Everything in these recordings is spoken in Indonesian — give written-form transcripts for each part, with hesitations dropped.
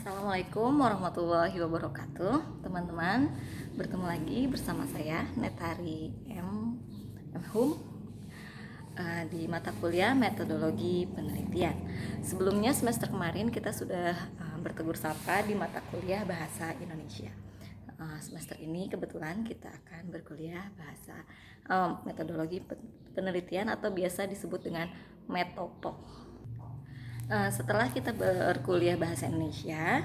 Assalamualaikum warahmatullahi wabarakatuh, teman-teman. Bertemu lagi bersama saya Netari Hum di mata kuliah metodologi penelitian. Sebelumnya semester kemarin kita sudah bertegur sapa di mata kuliah bahasa Indonesia. Semester ini kebetulan kita akan berkuliah bahasa metodologi penelitian atau biasa disebut dengan metopo. Setelah kita berkuliah bahasa Indonesia,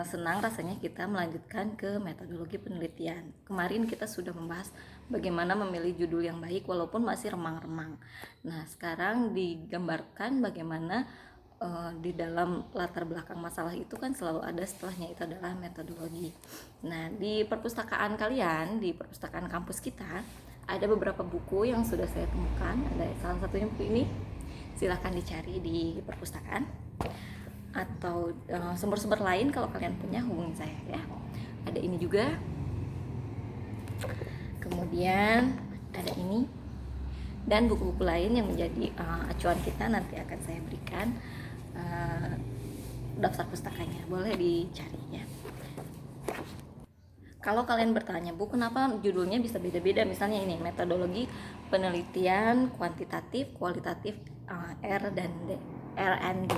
senang rasanya kita melanjutkan ke metodologi penelitian. Kemarin kita sudah membahas bagaimana memilih judul yang baik walaupun masih remang-remang. Nah, sekarang digambarkan bagaimana di dalam latar belakang masalah itu kan selalu ada setelahnya, itu adalah metodologi. Nah, di perpustakaan kalian, di perpustakaan kampus kita, ada beberapa buku yang sudah saya temukan. Ada salah satunya buku ini, silahkan dicari di perpustakaan atau sumber-sumber lain kalau kalian punya, hubungi saya ya. Ada ini juga, kemudian ada ini, dan buku-buku lain yang menjadi acuan kita nanti akan saya berikan daftar pustakanya, boleh dicari ya. Kalau kalian bertanya, Bu, kenapa judulnya bisa beda-beda? Misalnya ini, metodologi penelitian kuantitatif, kualitatif, R dan D, R&D.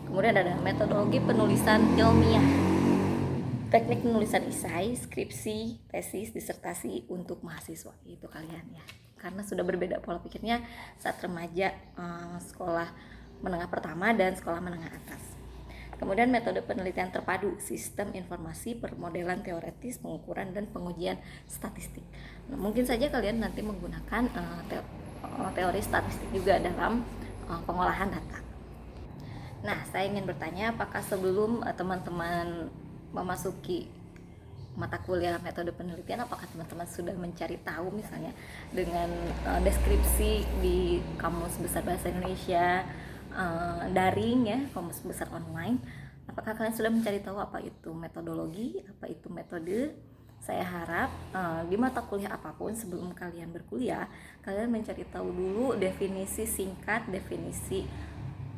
Kemudian ada metodologi penulisan ilmiah, teknik penulisan esai, skripsi, tesis, disertasi untuk mahasiswa. Itu kalian ya. Karena sudah berbeda pola pikirnya saat remaja, sekolah menengah pertama dan sekolah menengah atas. Kemudian metode penelitian terpadu, sistem informasi, permodelan teoretis, pengukuran, dan pengujian statistik. Nah, mungkin saja kalian nanti menggunakan teori statistik juga dalam pengolahan data. Nah, saya ingin bertanya, apakah sebelum teman-teman memasuki mata kuliah metode penelitian, apakah teman-teman sudah mencari tahu misalnya dengan deskripsi di Kamus Besar Bahasa Indonesia daring ya, Kamus Besar online, apakah kalian sudah mencari tahu apa itu metodologi, apa itu metode? Saya harap di mata kuliah apapun sebelum kalian berkuliah, kalian mencari tahu dulu definisi singkat, definisi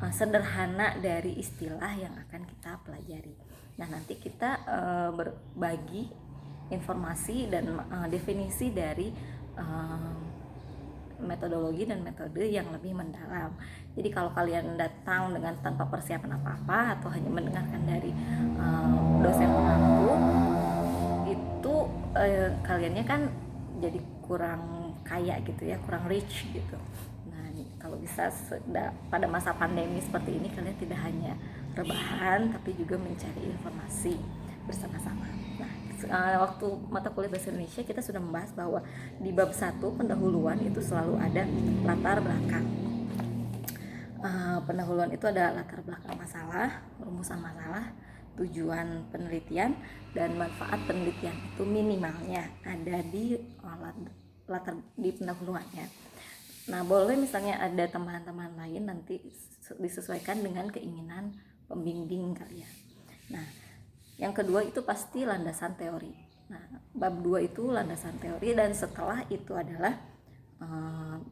sederhana dari istilah yang akan kita pelajari. Nah, nanti kita berbagi informasi dan definisi dari metodologi dan metode yang lebih mendalam. Jadi kalau kalian datang dengan tanpa persiapan apa-apa atau hanya mendengarkan dari dosen pengampu, itu kaliannya kan jadi kurang kaya gitu ya, kurang rich gitu. Nah, kalau bisa pada masa pandemi seperti ini, kalian tidak hanya rebahan tapi juga mencari informasi bersama-sama. Nah, waktu mata kuliah bahasa Indonesia kita sudah membahas bahwa di bab 1 pendahuluan itu selalu ada latar belakang. Pendahuluan itu ada latar belakang masalah, rumusan masalah, tujuan penelitian, dan manfaat penelitian. Itu minimalnya ada di latar di pendahuluannya. Nah, boleh misalnya ada tambahan-tambahan lain nanti disesuaikan dengan keinginan pembimbing kalian. Nah, yang kedua itu pasti landasan teori. Nah, bab 2 itu landasan teori, dan setelah itu adalah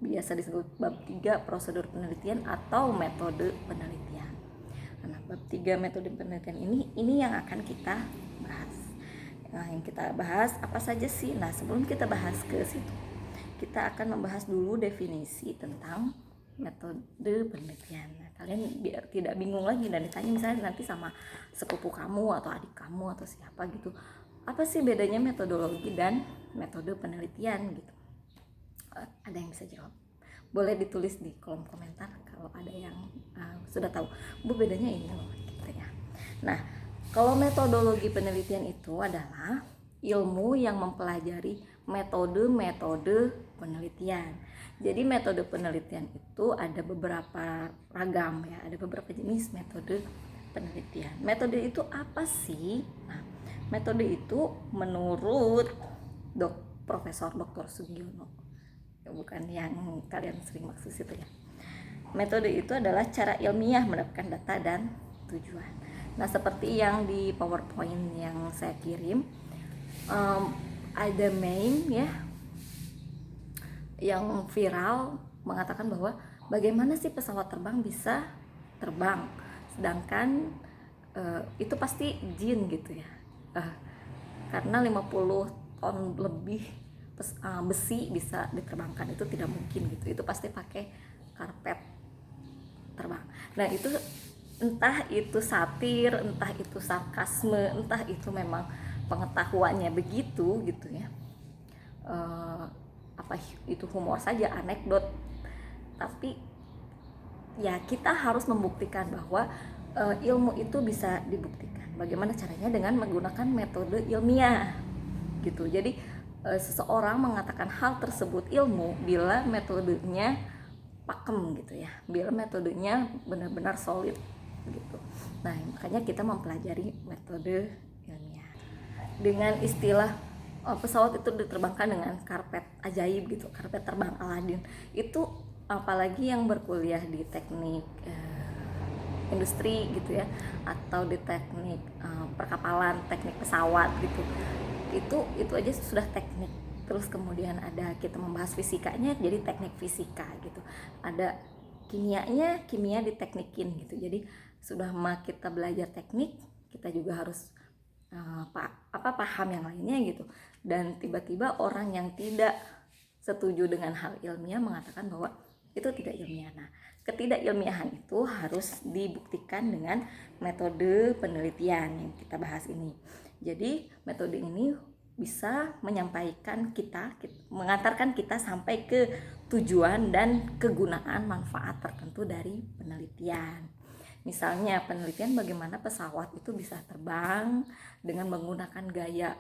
biasa disebut bab 3 prosedur penelitian atau metode penelitian. Nah, bab 3 metode penelitian ini yang akan kita bahas. Nah, yang kita bahas apa saja sih? Nah, sebelum kita bahas ke situ, kita akan membahas dulu definisi tentang metode penelitian. Nah, kalian biar tidak bingung lagi dan ditanya misalnya nanti sama sepupu kamu atau adik kamu atau siapa gitu, apa sih bedanya metodologi dan metode penelitian gitu. Ada yang bisa jawab? Boleh ditulis di kolom komentar kalau ada yang sudah tahu. Bu, bedanya ini loh gitu ya. Nah, kalau metodologi penelitian itu adalah ilmu yang mempelajari metode-metode penelitian. Jadi metode penelitian itu ada beberapa ragam ya, ada beberapa jenis metode penelitian. Metode itu apa sih? Nah, metode itu menurut Profesor Dr. Sugiono, bukan yang kalian sering maksud itu ya. Metode itu adalah cara ilmiah mendapatkan data dan tujuan. Nah, seperti yang di PowerPoint yang saya kirim, ada meme ya yang viral mengatakan bahwa bagaimana sih pesawat terbang bisa terbang sedangkan itu pasti jin gitu ya. Karena 50 ton lebih besi bisa diterbangkan itu tidak mungkin gitu. Itu pasti pakai karpet terbang. Nah itu entah itu satir, entah itu sarkasme, entah itu memang pengetahuannya begitu gitu ya. Apa itu humor saja, anekdot, tapi ya kita harus membuktikan bahwa ilmu itu bisa dibuktikan. Bagaimana caranya? Dengan menggunakan metode ilmiah gitu. Jadi seseorang mengatakan hal tersebut ilmu bila metodenya pakem gitu ya, bila metodenya benar-benar solid gitu. Nah makanya kita mempelajari metode ilmiah dengan istilah pesawat itu diterbangkan dengan karpet ajaib gitu, karpet terbang Aladin. Itu apalagi yang berkuliah di teknik industri gitu ya, atau di teknik perkapalan, teknik pesawat gitu, itu aja sudah teknik. Terus kemudian ada kita membahas fisikanya, jadi teknik fisika gitu. Ada kimianya, kimia diteknikin gitu. Jadi sudah kita belajar teknik, kita juga harus paham yang lainnya gitu. Dan tiba-tiba orang yang tidak setuju dengan hal ilmiah mengatakan bahwa itu tidak ilmiah. Nah, ketidakilmiahan itu harus dibuktikan dengan metode penelitian yang kita bahas ini. Jadi metode ini bisa menyampaikan mengantarkan kita sampai ke tujuan dan kegunaan manfaat tertentu dari penelitian. Misalnya penelitian bagaimana pesawat itu bisa terbang dengan menggunakan gaya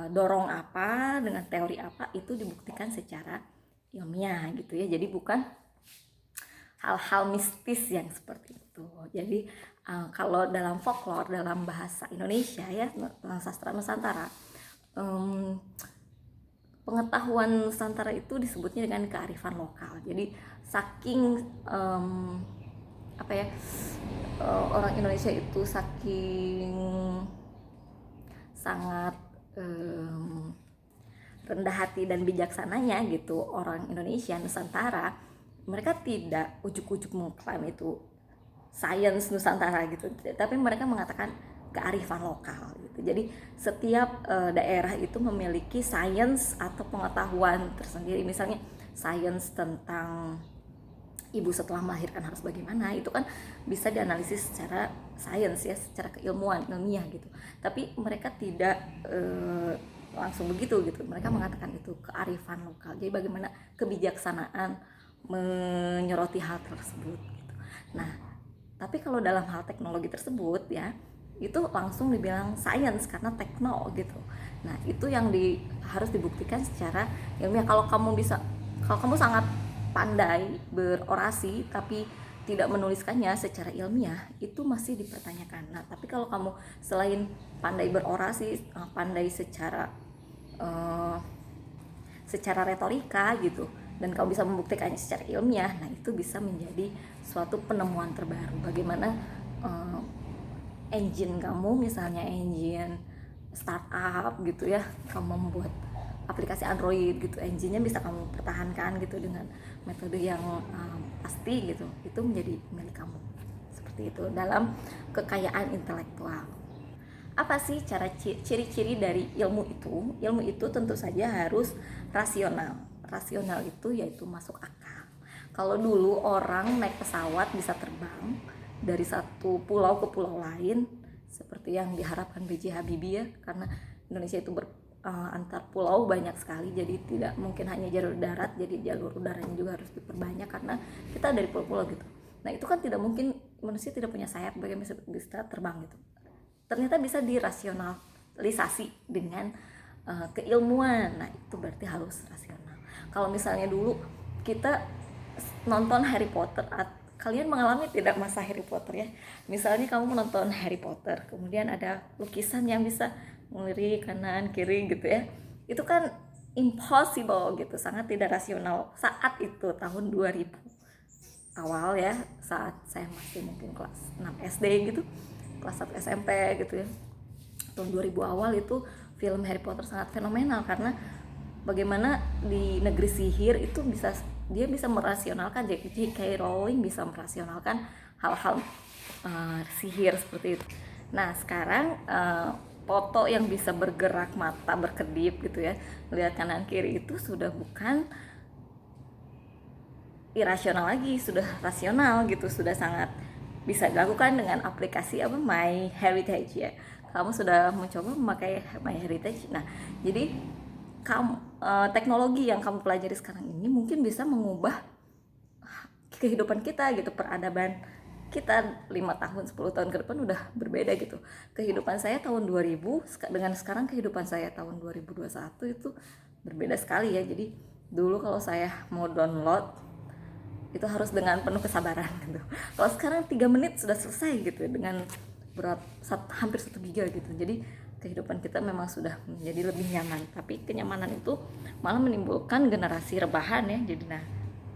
dorong apa, dengan teori apa, itu dibuktikan secara ilmiah gitu ya. Jadi bukan hal-hal mistis yang seperti itu. Jadi kalau dalam folklore, dalam bahasa Indonesia ya, sastra Nusantara, pengetahuan Nusantara itu disebutnya dengan kearifan lokal. Jadi saking orang Indonesia itu saking sangat rendah hati dan bijaksananya gitu, orang Indonesia Nusantara, mereka tidak ujuk-ujuk mengklaim itu sains Nusantara gitu, tapi mereka mengatakan kearifan lokal gitu. Jadi setiap daerah itu memiliki sains atau pengetahuan tersendiri. Misalnya sains tentang ibu setelah melahirkan harus bagaimana, itu kan bisa dianalisis secara sains ya, secara keilmuan, ilmiah gitu. Tapi mereka tidak langsung begitu gitu. Mereka mengatakan itu kearifan lokal. Jadi bagaimana kebijaksanaan menyoroti hal tersebut gitu. Nah, tapi kalau dalam hal teknologi tersebut ya, itu langsung dibilang sains karena tekno gitu. Nah, itu yang harus dibuktikan secara ilmiah. Kalau kamu sangat pandai berorasi tapi tidak menuliskannya secara ilmiah, itu masih dipertanyakan. Nah, tapi kalau kamu selain pandai berorasi, pandai secara retorika gitu, dan kamu bisa membuktikannya secara ilmiah, nah itu bisa menjadi suatu penemuan terbaru. Bagaimana engine kamu, misalnya engine startup gitu ya, kamu membuat aplikasi Android gitu, engine-nya bisa kamu pertahankan gitu dengan metode yang pasti gitu, itu menjadi milik kamu. Seperti itu dalam kekayaan intelektual. Apa sih ciri-ciri dari ilmu itu? Ilmu itu tentu saja harus rasional. Rasional itu yaitu masuk akal. Kalau dulu orang naik pesawat bisa terbang dari satu pulau ke pulau lain, seperti yang diharapkan B.J. Habibie ya, karena Indonesia itu antar pulau banyak sekali, jadi tidak mungkin hanya jalur darat, jadi jalur udaranya juga harus diperbanyak karena kita dari pulau-pulau gitu. Nah itu kan tidak mungkin, manusia tidak punya sayap, bagaimana bisa terbang gitu. Ternyata bisa dirasionalisasi dengan keilmuan. Nah itu berarti harus rasional. Kalau misalnya dulu kita nonton Harry Potter, kalian mengalami tidak masa Harry Potter ya? Misalnya kamu menonton Harry Potter, kemudian ada lukisan yang bisa ngelirik kanan kiri gitu ya, itu kan impossible gitu, sangat tidak rasional saat itu, tahun 2000 awal ya, saat saya masih mungkin kelas 6 SD gitu, kelas 1 SMP gitu ya, tahun 2000 awal itu film Harry Potter sangat fenomenal karena bagaimana di negeri sihir itu dia bisa merasionalkan, J.K. Rowling bisa merasionalkan hal-hal sihir seperti itu. Nah sekarang foto yang bisa bergerak, mata berkedip gitu ya, melihat kanan kiri itu sudah bukan irasional lagi, sudah rasional gitu, sudah sangat bisa dilakukan dengan aplikasi My Heritage ya. Kamu sudah mencoba memakai My Heritage. Nah, jadi teknologi yang kamu pelajari sekarang ini mungkin bisa mengubah kehidupan kita gitu, peradaban kita 5 tahun, 10 tahun ke depan udah berbeda gitu. Kehidupan saya tahun 2000 dengan sekarang kehidupan saya tahun 2021 itu berbeda sekali ya. Jadi dulu kalau saya mau download itu harus dengan penuh kesabaran gitu. Kalau sekarang 3 menit sudah selesai gitu dengan hampir 1 giga gitu. Jadi kehidupan kita memang sudah menjadi lebih nyaman, tapi kenyamanan itu malah menimbulkan generasi rebahan ya. Jadi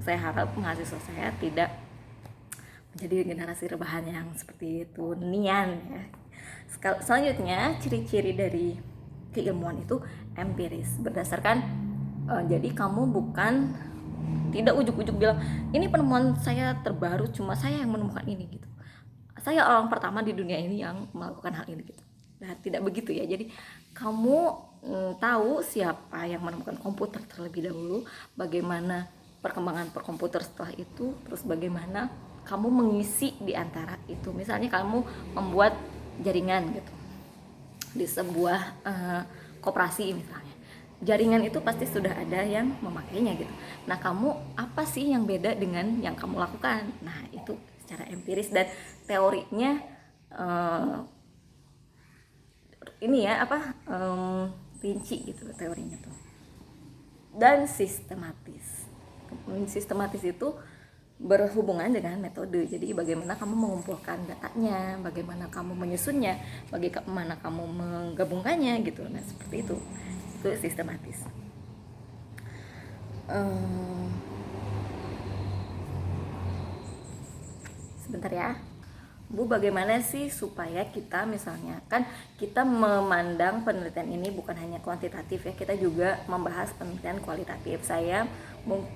saya harap mahasiswa saya tidak menjadi generasi rebahan yang seperti itu, nian ya. Selanjutnya, ciri-ciri dari keilmuan itu empiris, berdasarkan jadi kamu bukan tidak ujuk-ujuk bilang ini penemuan saya terbaru, cuma saya yang menemukan ini gitu, saya orang pertama di dunia ini yang melakukan hal ini gitu. Nah tidak begitu ya. Jadi kamu tahu siapa yang menemukan komputer terlebih dahulu, bagaimana perkembangan komputer setelah itu, terus bagaimana kamu mengisi di antara itu. Misalnya kamu membuat jaringan gitu di sebuah koperasi misalnya, jaringan itu pasti sudah ada yang memakainya gitu. Nah kamu apa sih yang beda dengan yang kamu lakukan? Nah itu secara empiris dan teorinya ini ya rinci gitu teorinya tuh. Dan sistematis itu berhubungan dengan metode. Jadi bagaimana kamu mengumpulkan datanya, bagaimana kamu menyusunnya, bagaimana kamu menggabungkannya gitu. Nah seperti itu sistematis. Sebentar ya Bu, bagaimana sih supaya kita misalnya, kan kita memandang penelitian ini bukan hanya kuantitatif ya, kita juga membahas penelitian kualitatif. Saya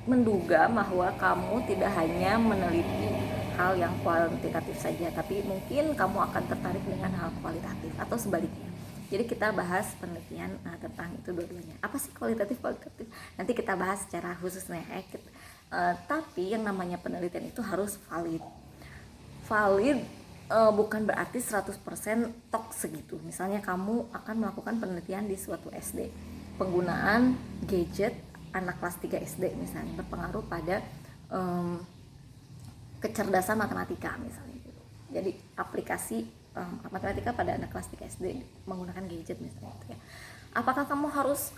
menduga bahwa kamu tidak hanya meneliti hal yang kuantitatif saja, tapi mungkin kamu akan tertarik dengan hal kualitatif atau sebaliknya. Jadi kita bahas penelitian tentang itu dua-duanya. Apa sih kualitatif? Nanti kita bahas secara khusus nih. Tapi yang namanya penelitian itu harus valid. Bukan berarti 100% tok segitu. Misalnya kamu akan melakukan penelitian di suatu SD, penggunaan gadget anak kelas 3 SD misalnya berpengaruh pada kecerdasan matematika misalnya gitu. Jadi aplikasi matematika pada anak kelas 3 SD menggunakan gadget misalnya gitu ya. Apakah kamu harus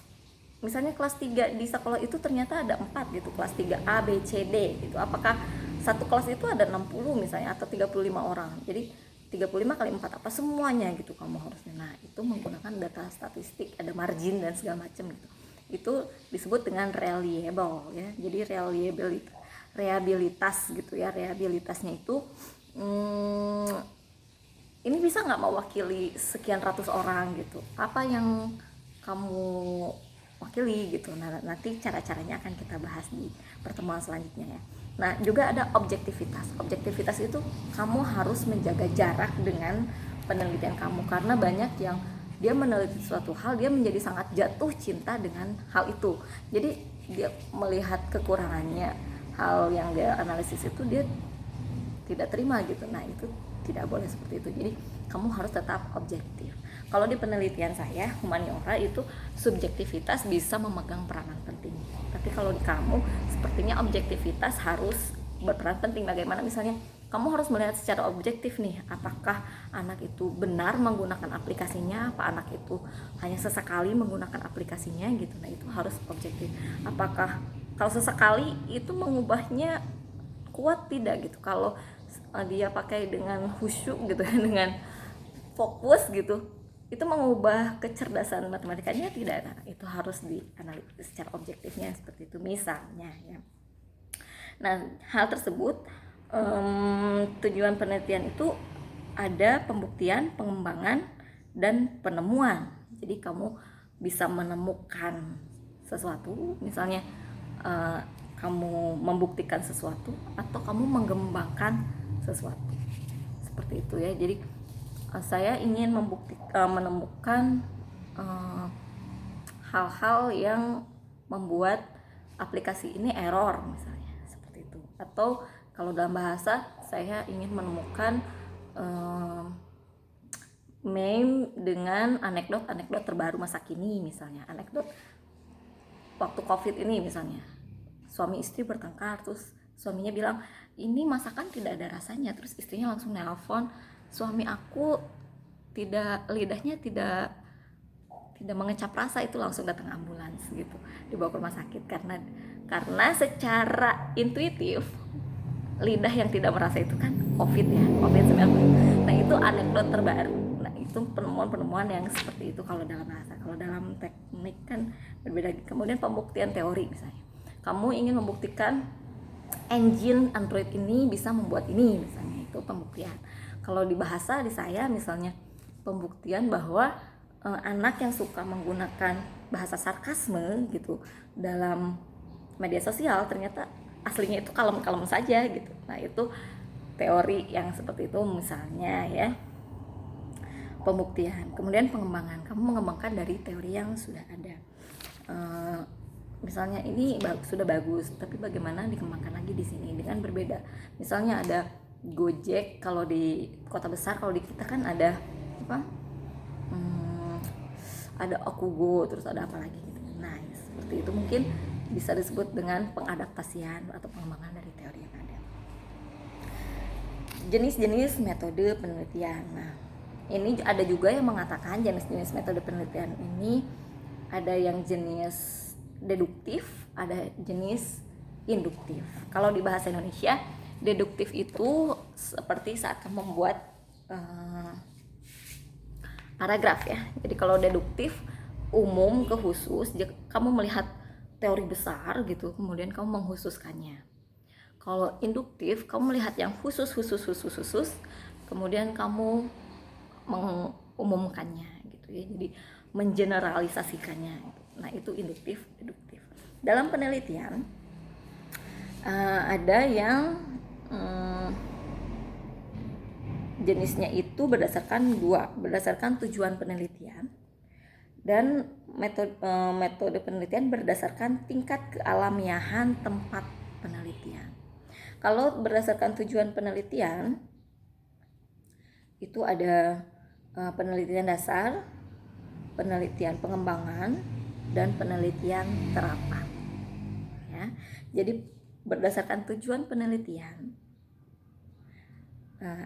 misalnya kelas 3 di sekolah itu ternyata ada 4 gitu, kelas 3 A, B, C, D gitu. Apakah satu kelas itu ada 60 misalnya atau 35 orang, jadi 35 kali 4 apa semuanya gitu kamu harusnya. Nah itu menggunakan data statistik, ada margin dan segala macam gitu. Itu disebut dengan reliable ya. Jadi reliabilitas gitu ya. Reliabilitasnya itu ini bisa nggak mewakili sekian ratus orang gitu, apa yang kamu wakili gitu. Nah nanti cara-caranya akan kita bahas di pertemuan selanjutnya ya. Nah juga ada objektivitas. Objektivitas itu kamu harus menjaga jarak dengan penelitian kamu, karena banyak yang dia meneliti suatu hal, dia menjadi sangat jatuh cinta dengan hal itu. Jadi dia melihat kekurangannya, hal yang dia analisis itu dia tidak terima gitu. Nah itu tidak boleh seperti itu. Jadi kamu harus tetap objektif. Kalau di penelitian saya humaniora itu subjektivitas bisa memegang peranan penting, tapi kalau di kamu sepertinya objektivitas harus berperan penting. Bagaimana misalnya kamu harus melihat secara objektif nih, apakah anak itu benar menggunakan aplikasinya, apa anak itu hanya sesekali menggunakan aplikasinya gitu. Nah itu harus objektif. Apakah kalau sesekali itu mengubahnya kuat tidak gitu, kalau dia pakai dengan khusyuk gitu dengan fokus gitu, itu mengubah kecerdasan matematikanya tidak. Nah, itu harus dianalisis secara objektifnya seperti itu misalnya ya. Nah hal tersebut tujuan penelitian itu ada pembuktian, pengembangan, dan penemuan. Jadi kamu bisa menemukan sesuatu, misalnya kamu membuktikan sesuatu atau kamu mengembangkan sesuatu. seperti itu ya. Jadi saya ingin menemukan hal-hal yang membuat aplikasi ini error misalnya seperti itu. Atau kalau dalam bahasa saya ingin menemukan meme dengan anekdot terbaru masa kini, misalnya anekdot waktu COVID ini, misalnya suami istri bertengkar, terus suaminya bilang ini masakan tidak ada rasanya, terus istrinya langsung nelpon, suami aku lidahnya tidak mengecap rasa, itu langsung datang ambulans gitu, dibawa ke rumah sakit karena secara intuitif lidah yang tidak merasa itu kan COVID-19. Nah itu anekdot terbaru. Nah itu penemuan yang seperti itu kalau dalam bahasa. Kalau dalam teknik kan berbeda. Kemudian pembuktian teori, misalnya kamu ingin membuktikan engine Android ini bisa membuat ini, misalnya itu pembuktian. Kalau di bahasa di saya misalnya pembuktian bahwa anak yang suka menggunakan bahasa sarkasme gitu dalam media sosial ternyata aslinya itu kalem-kalem saja gitu. Nah itu teori yang seperti itu misalnya ya, pembuktian. Kemudian pengembangan, kamu mengembangkan dari teori yang sudah ada. Misalnya ini sudah bagus, tapi bagaimana dikembangkan lagi di sini dengan berbeda. Misalnya ada Gojek, kalau di kota besar, kalau di kita kan ada apa? Ada Okugo, terus ada apa lagi gitu. Nah seperti itu mungkin bisa disebut dengan pengadaptasian atau pengembangan dari teori yang ada. Jenis-jenis metode penelitian. Nah, ini ada juga yang mengatakan jenis-jenis metode penelitian ini ada yang jenis deduktif, ada jenis induktif. Kalau di bahasa Indonesia, deduktif itu seperti saat kamu membuat paragraf ya. Jadi kalau deduktif umum ke khusus, kamu melihat teori besar gitu, kemudian kamu menghususkannya. Kalau induktif, kamu melihat yang khusus, kemudian kamu mengumumkannya gitu ya. Jadi mengeneralisasikannya. Nah itu induktif, deduktif. Dalam penelitian ada yang jenisnya itu berdasarkan tujuan penelitian, dan metode penelitian berdasarkan tingkat kealamiahan tempat penelitian. Kalau berdasarkan tujuan penelitian itu ada penelitian dasar, penelitian pengembangan, dan penelitian terapan ya. Jadi berdasarkan tujuan penelitian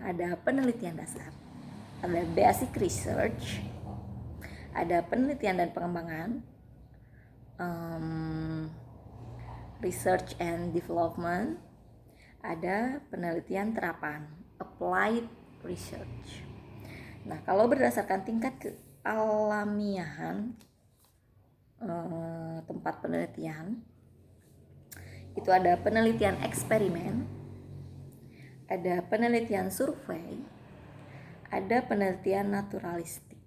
ada penelitian dasar, ada basic research, ada penelitian dan pengembangan, research and development, ada penelitian terapan, applied research. Nah kalau berdasarkan tingkat kealamiahan tempat penelitian itu ada penelitian eksperimen, ada penelitian survei, ada penelitian naturalistik.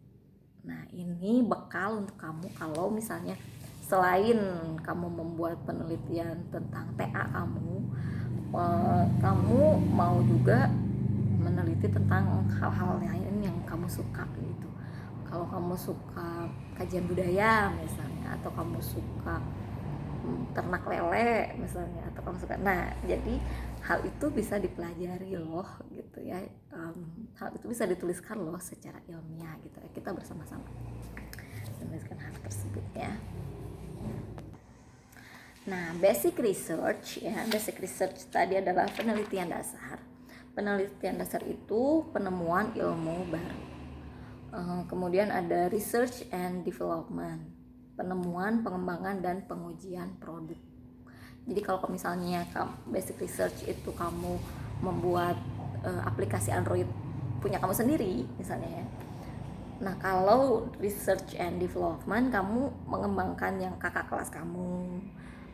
Nah ini bekal untuk kamu kalau misalnya selain kamu membuat penelitian tentang TA kamu mau juga meneliti tentang hal-hal lain yang kamu suka gitu. Kalau kamu suka kajian budaya misalnya, atau kamu suka ternak lele misalnya, atau kamu suka, nah jadi hal itu bisa dipelajari loh gitu ya. Hal itu bisa dituliskan loh secara ilmiah gitu ya. Kita bersama-sama menuliskan hal tersebut ya. Nah basic research ya, basic research tadi adalah penelitian dasar. Penelitian dasar itu penemuan ilmu baru. Kemudian ada research and development, penemuan, pengembangan, dan pengujian produk. Jadi kalau misalnya basic research itu kamu membuat aplikasi Android punya kamu sendiri misalnya ya. Nah kalau research and development, kamu mengembangkan yang kakak kelas kamu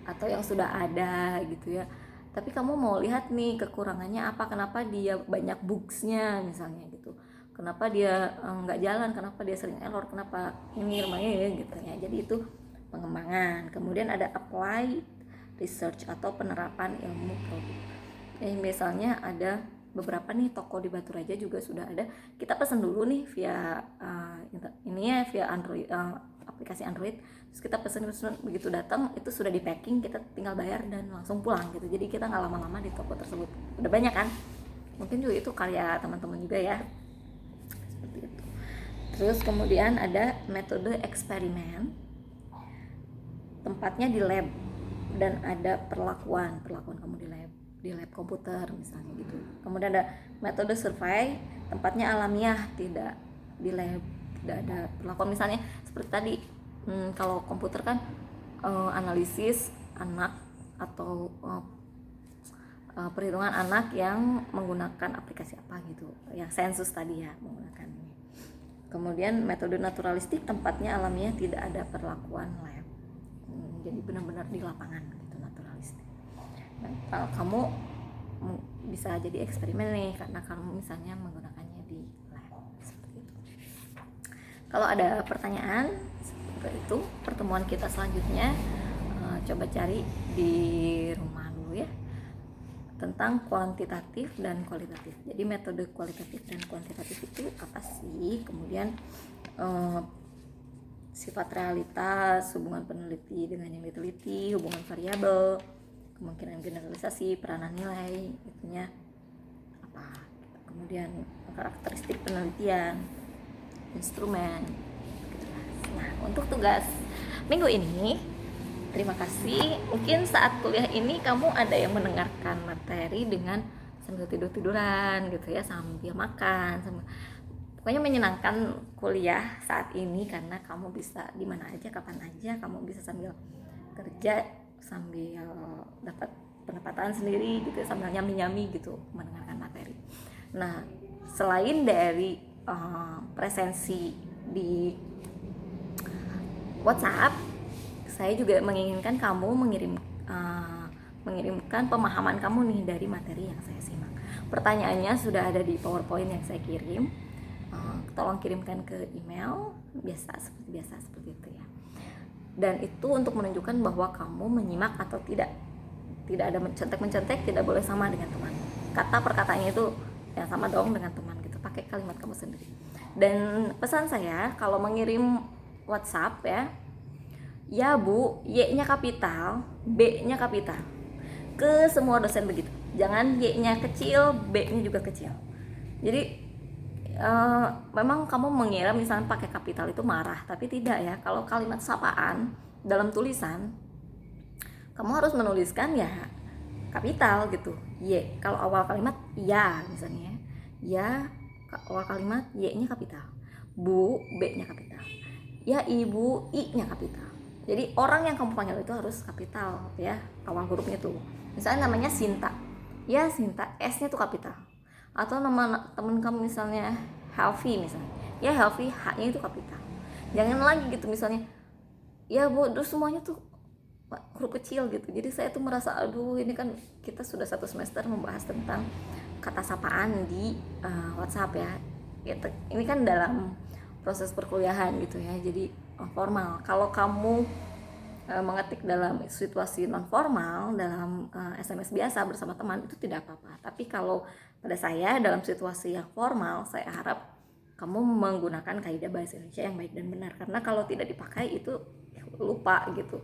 atau yang sudah ada gitu ya. Tapi kamu mau lihat nih kekurangannya apa, kenapa dia banyak bugsnya misalnya gitu, kenapa dia nggak jalan, kenapa dia sering error, kenapa ini namanya gitu ya. Jadi itu pengembangan. Kemudian ada applied research atau penerapan ilmu produk. Misalnya ada beberapa nih toko di Batu Raja juga sudah ada. Kita pesan dulu nih via ini ya, via Android, aplikasi Android. Terus kita pesan, begitu datang itu sudah di packing, kita tinggal bayar dan langsung pulang gitu. Jadi kita nggak lama-lama di toko tersebut. Udah banyak kan? Mungkin juga itu karya teman-teman juga ya. Seperti itu. Terus kemudian ada metode eksperimen. Tempatnya di lab dan ada perlakuan kamu di lab komputer misalnya gitu. Kemudian ada metode survei, tempatnya alamiah, tidak di lab, tidak ada perlakuan. Misalnya seperti tadi, kalau komputer kan analisis anak atau perhitungan anak yang menggunakan aplikasi apa gitu, yang sensus tadi ya menggunakan ini. Kemudian metode naturalistik, tempatnya alamiah, tidak ada perlakuan lab, jadi benar-benar di lapangan gitu, naturalistik. Nah, kalau kamu bisa jadi eksperimen nih karena kamu misalnya menggunakannya di lab seperti itu. Kalau ada pertanyaan seperti itu, pertemuan kita selanjutnya coba cari di rumah dulu ya, tentang kuantitatif dan kualitatif. Jadi metode kualitatif dan kuantitatif itu apa sih? Kemudian sifat realitas, hubungan peneliti dengan yang diteliti, hubungan variabel, kemungkinan generalisasi, peranan nilai, itunya apa. Kemudian karakteristik penelitian, instrumen. Nah, untuk tugas minggu ini, terima kasih. Mungkin saat kuliah ini kamu ada yang mendengarkan materi dengan sambil tidur-tiduran gitu ya, sambil makan, pokoknya menyenangkan kuliah saat ini karena kamu bisa di mana aja, kapan aja, kamu bisa sambil kerja, sambil dapat pendapatan sendiri gitu, sambil nyami-nyami gitu mendengarkan materi. Nah, selain dari presensi di WhatsApp, saya juga menginginkan kamu mengirimkan pemahaman kamu nih dari materi yang saya simak. Pertanyaannya sudah ada di PowerPoint yang saya kirim. Tolong kirimkan ke email seperti biasa seperti itu ya. Dan itu untuk menunjukkan bahwa kamu menyimak atau tidak ada mencontek, tidak boleh sama dengan teman. Kata perkataannya itu yang sama dong dengan teman gitu, pakai kalimat kamu sendiri. Dan pesan saya kalau mengirim WhatsApp ya Bu, Y-nya kapital, B-nya kapital. Ke semua dosen begitu. Jangan Y-nya kecil, B-nya juga kecil. Jadi memang kamu mengira misalnya pakai kapital itu marah, tapi tidak ya. Kalau kalimat sapaan dalam tulisan, kamu harus menuliskan ya kapital gitu. Y, kalau awal kalimat ya misalnya, ya awal kalimat Y-nya kapital, Bu, B-nya kapital, ya Ibu, I-nya kapital. Jadi orang yang kamu panggil itu harus kapital ya, awal hurufnya tuh. Misalnya namanya Sinta, ya Sinta, S-nya tuh kapital. Atau nama temen kamu misalnya Helvi misalnya, ya Helvi, H-nya itu kapital. Jangan lagi gitu misalnya, ya Bu, terus semuanya tuh huruf kecil gitu. Jadi saya tuh merasa aduh, ini kan kita sudah 1 semester membahas tentang kata sapaan di WhatsApp ya. Ini kan dalam proses perkuliahan gitu ya, jadi formal. Kalau kamu mengetik dalam situasi non formal, dalam SMS biasa bersama teman, itu tidak apa-apa. Tapi kalau pada saya dalam situasi yang formal, saya harap kamu menggunakan kaidah bahasa Indonesia yang baik dan benar, karena kalau tidak dipakai itu lupa gitu.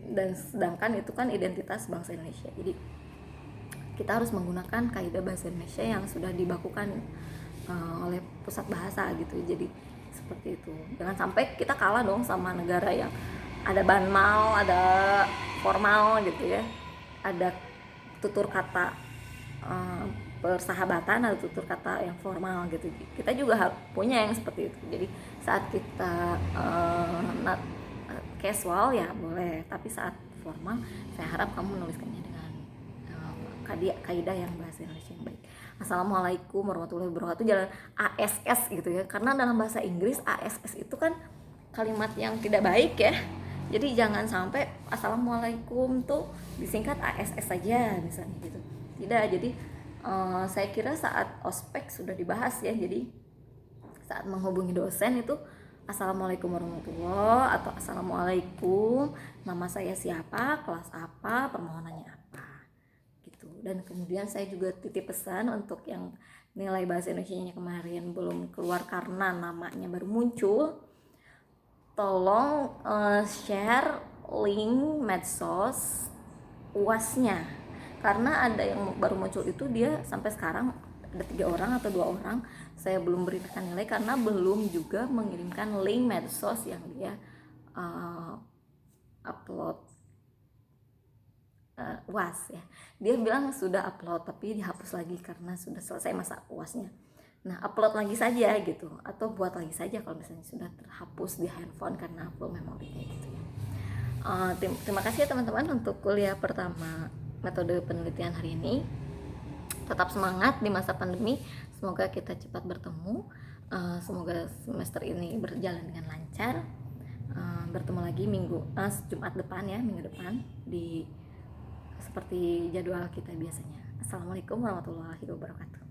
Dan sedangkan itu kan identitas bangsa Indonesia. Jadi kita harus menggunakan kaidah bahasa Indonesia yang sudah dibakukan oleh pusat bahasa gitu. Jadi seperti itu. Jangan sampai kita kalah dong sama negara yang ada banmal, ada formal gitu ya, ada tutur kata persahabatan, ada tutur kata yang formal gitu. Kita juga punya yang seperti itu. Jadi saat kita casual ya boleh, tapi saat formal saya harap kamu menuliskannya dengan kaidah yang bahasa Indonesia yang baik. Assalamualaikum warahmatullahi wabarakatuh, jangan ASS gitu ya, karena dalam bahasa Inggris ASS itu kan kalimat yang tidak baik ya. Jadi jangan sampai assalamualaikum tuh disingkat ASS saja misalnya gitu. Tidak, jadi saya kira saat ospek sudah dibahas ya. Jadi saat menghubungi dosen itu assalamualaikum warahmatullahi, atau assalamualaikum, nama saya siapa, kelas apa, permohonannya apa gitu. Dan kemudian saya juga titip pesan untuk yang nilai bahasa Indonesianya kemarin belum keluar karena namanya baru muncul, tolong share link medsos UASnya, karena ada yang baru muncul itu dia sampai sekarang ada 3 orang atau 2 orang saya belum berikan nilai karena belum juga mengirimkan link medsos yang dia upload UAS ya. Dia bilang sudah upload tapi dihapus lagi karena sudah selesai masa UASnya. Nah, upload lagi saja gitu, atau buat lagi saja kalau misalnya sudah terhapus di handphone karena full memori kayak gitu ya. Terima kasih ya teman-teman untuk kuliah pertama metode penelitian hari ini. Tetap semangat di masa pandemi, semoga kita cepat bertemu, semoga semester ini berjalan dengan lancar. Bertemu lagi Jumat depan ya, minggu depan di seperti jadwal kita biasanya. Assalamualaikum warahmatullahi wabarakatuh.